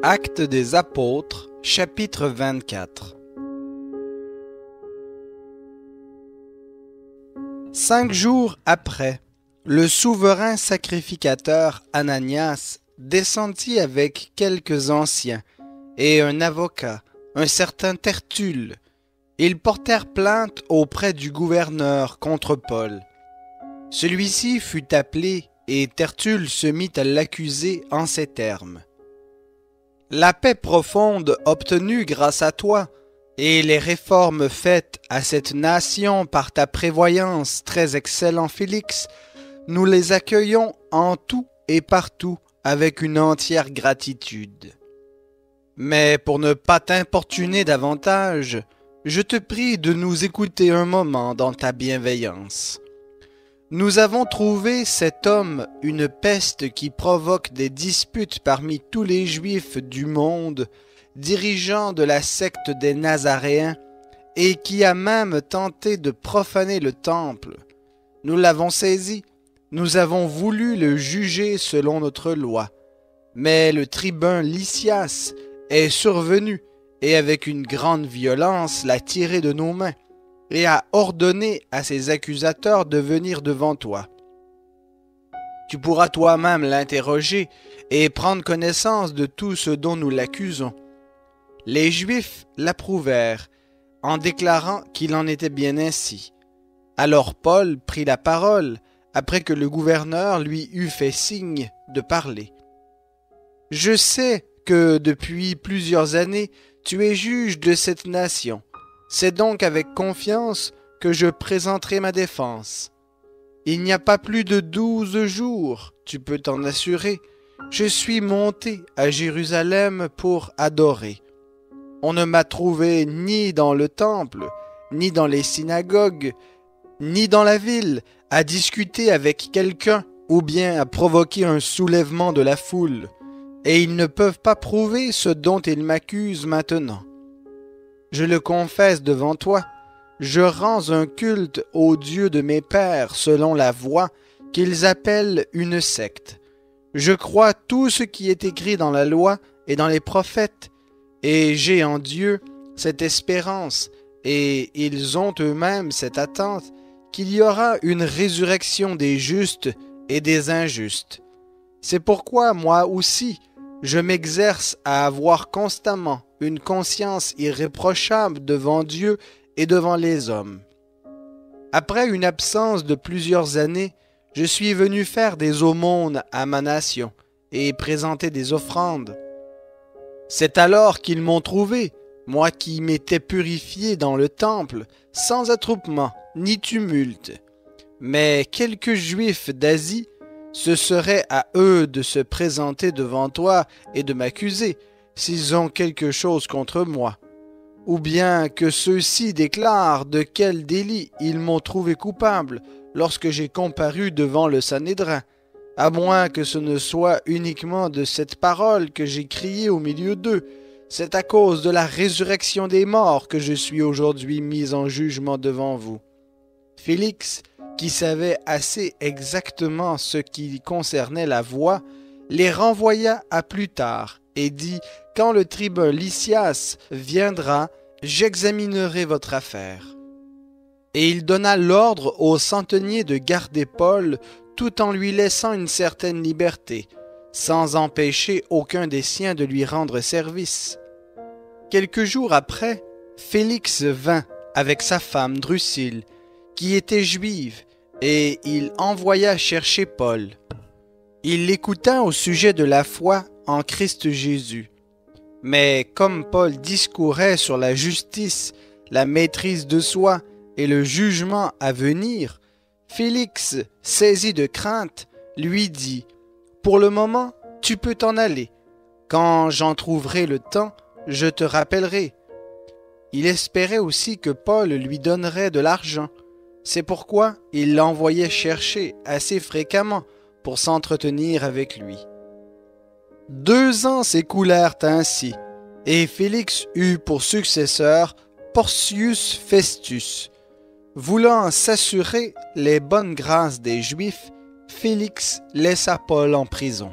Actes des Apôtres, chapitre 24. 5 jours après, le souverain sacrificateur Ananias descendit avec quelques anciens et un avocat, un certain Tertulle. Ils portèrent plainte auprès du gouverneur contre Paul. Celui-ci fut appelé et Tertulle se mit à l'accuser en ces termes. « La paix profonde obtenue grâce à toi et les réformes faites à cette nation par ta prévoyance, très excellent Félix, nous les accueillons en tout et partout avec une entière gratitude. Mais pour ne pas t'importuner davantage, je te prie de nous écouter un moment dans ta bienveillance. Nous avons trouvé cet homme une peste qui provoque des disputes parmi tous les Juifs du monde, dirigeant de la secte des Nazaréens, et qui a même tenté de profaner le temple. Nous l'avons saisi, nous avons voulu le juger selon notre loi. Mais le tribun Lysias est survenu et avec une grande violence l'a tiré de nos mains et a ordonné à ses accusateurs de venir devant toi. Tu pourras toi-même l'interroger et prendre connaissance de tout ce dont nous l'accusons. Les Juifs l'approuvèrent en déclarant qu'il en était bien ainsi. Alors Paul prit la parole après que le gouverneur lui eut fait signe de parler. « Je sais que depuis plusieurs années, tu es juge de cette nation. C'est donc avec confiance que je présenterai ma défense. Il n'y a pas plus de 12 jours, tu peux t'en assurer, je suis monté à Jérusalem pour adorer. On ne m'a trouvé ni dans le temple, ni dans les synagogues, ni dans la ville, à discuter avec quelqu'un ou bien à provoquer un soulèvement de la foule, et ils ne peuvent pas prouver ce dont ils m'accusent maintenant. Je le confesse devant toi, je rends un culte au Dieu de mes pères selon la voie qu'ils appellent une secte. Je crois tout ce qui est écrit dans la loi et dans les prophètes, et j'ai en Dieu cette espérance, et ils ont eux-mêmes cette attente qu'il y aura une résurrection des justes et des injustes. C'est pourquoi moi aussi, je m'exerce à avoir constamment une conscience irréprochable devant Dieu et devant les hommes. Après une absence de plusieurs années, je suis venu faire des aumônes à ma nation et présenter des offrandes. C'est alors qu'ils m'ont trouvé, moi qui m'étais purifié dans le temple, sans attroupement ni tumulte. Mais quelques Juifs d'Asie, ce serait à eux de se présenter devant toi et de m'accuser, s'ils ont quelque chose contre moi, ou bien que ceux-ci déclarent de quel délit ils m'ont trouvé coupable lorsque j'ai comparu devant le Sanhédrin, à moins que ce ne soit uniquement de cette parole que j'ai crié au milieu d'eux. C'est à cause de la résurrection des morts que je suis aujourd'hui mis en jugement devant vous. » Félix, qui savait assez exactement ce qui concernait la voie, les renvoya à plus tard et dit « Quand le tribun Lysias viendra, j'examinerai votre affaire. » Et il donna l'ordre au centenier de garder Paul tout en lui laissant une certaine liberté, sans empêcher aucun des siens de lui rendre service. Quelques jours après, Félix vint avec sa femme Drusille, qui était juive, et il envoya chercher Paul. Il l'écouta au sujet de la foi en Christ Jésus. Mais comme Paul discourait sur la justice, la maîtrise de soi et le jugement à venir, Félix, saisi de crainte, lui dit « Pour le moment, tu peux t'en aller. Quand j'en trouverai le temps, je te rappellerai. » Il espérait aussi que Paul lui donnerait de l'argent. C'est pourquoi il l'envoyait chercher assez fréquemment pour s'entretenir avec lui. 2 ans s'écoulèrent ainsi, et Félix eut pour successeur Porcius Festus. Voulant s'assurer les bonnes grâces des Juifs, Félix laissa Paul en prison.